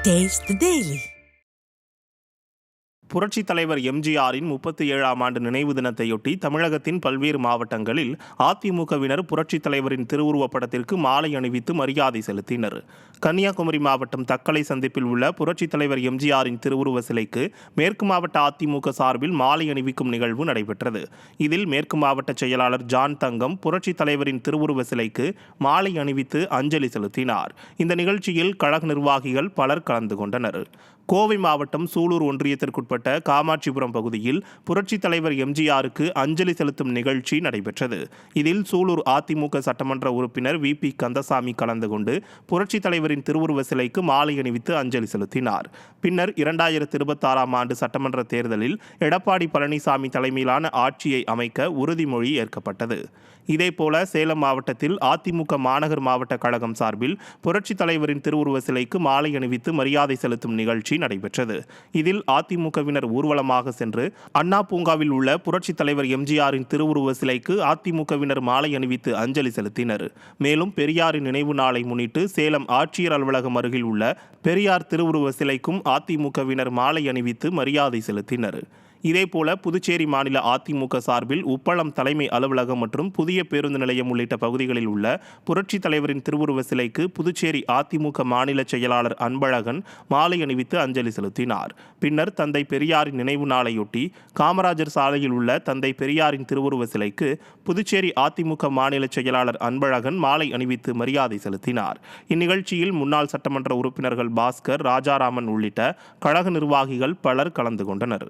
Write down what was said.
Taste the Daily. புரட்சித் தலைவர் எம்ஜிஆரின் 37ஆம் ஆண்டு நினைவு தினத்தையொட்டி தமிழகத்தின் பல்வேறு மாவட்டங்களில் அதிமுகவினர் புரட்சித் தலைவரின் திருவுருவப் படத்திற்கு மாலை அணிவித்து மரியாதை செலுத்தினர். கன்னியாகுமரி மாவட்டம் தக்கலை சந்திப்பில் உள்ள புரட்சித் தலைவர் எம்ஜிஆரின் திருவுருவ சிலைக்கு மேற்கு மாவட்ட அதிமுக சார்பில் மாலை அணிவிக்கும் நிகழ்வு நடைபெற்றது. இதில் மேற்கு மாவட்ட செயலாளர் ஜான் தங்கம் புரட்சித் தலைவரின் திருவுருவ சிலைக்கு மாலை அணிவித்து அஞ்சலி செலுத்தினார். இந்த நிகழ்ச்சியில் கழக நிர்வாகிகள் பலர் கலந்து கொண்டனர். கோவை மாவட்டம் சூலூர் ஒன்றியத்திற்குட்பட்ட காமாட்சிபுரம் பகுதியில் புரட்சித் தலைவர் எம்ஜிஆருக்கு அஞ்சலி செலுத்தும் நிகழ்ச்சி நடைபெற்றது. இதில் சூலூர் அதிமுக சட்டமன்ற உறுப்பினர் VP கந்தசாமி கலந்து கொண்டு புரட்சித் தலைவரின் திருவுருவ சிலைக்கு மாலை அணிவித்து அஞ்சலி செலுத்தினார். பின்னர் 2026ஆம் ஆண்டு சட்டமன்ற தேர்தலில் எடப்பாடி பழனிசாமி தலைமையிலான ஆட்சியை அமைக்க உறுதிமொழி ஏற்கப்பட்டது. இதேபோல சேலம் மாவட்டத்தில் அதிமுக மாநகர் மாவட்ட கழகம் சார்பில் புரட்சித் தலைவரின் திருவுருவ சிலைக்கு மாலை அணிவித்து மரியாதை செலுத்தும் நிகழ்ச்சி நடைபெற்றது. இதில் அதிமுகவினர் ஊர்வலமாக சென்று அண்ணா பூங்காவில் உள்ள புரட்சித் தலைவர் எம்ஜிஆரின் திருவுருவ சிலைக்கு அதிமுகவினர் மாலை அணிவித்து அஞ்சலி செலுத்தினர். மேலும் பெரியாரின் நினைவு நாளை முன்னிட்டு சேலம் ஆட்சியர் அலுவலகம் அருகில் உள்ள பெரியார் திருவுருவ சிலைக்கும் அதிமுகவினர் மாலை அணிவித்து மரியாதை செலுத்தினர். இதேபோல புதுச்சேரி மாநில அதிமுக சார்பில் உப்பளம் தலைமை அலுவலகம் மற்றும் புதிய பேருந்து நிலையம் உள்ளிட்ட பகுதிகளில் உள்ள புரட்சித் தலைவரின் திருவுருவ சிலைக்கு புதுச்சேரி அதிமுக மாநில செயலாளர் அன்பழகன் மாலை அணிவித்து அஞ்சலி செலுத்தினார். பின்னர் தந்தை பெரியாரின் நினைவு நாளையொட்டி காமராஜர் சாலையில் உள்ள தந்தை பெரியாரின் திருவுருவ சிலைக்கு புதுச்சேரி அதிமுக மாநில செயலாளர் அன்பழகன் மாலை அணிவித்து மரியாதை செலுத்தினார். இந்நிகழ்ச்சியில் முன்னாள் சட்டமன்ற உறுப்பினர்கள் பாஸ்கர், ராஜாராமன் உள்ளிட்ட கழக நிர்வாகிகள் பலர் கலந்து கொண்டனர்.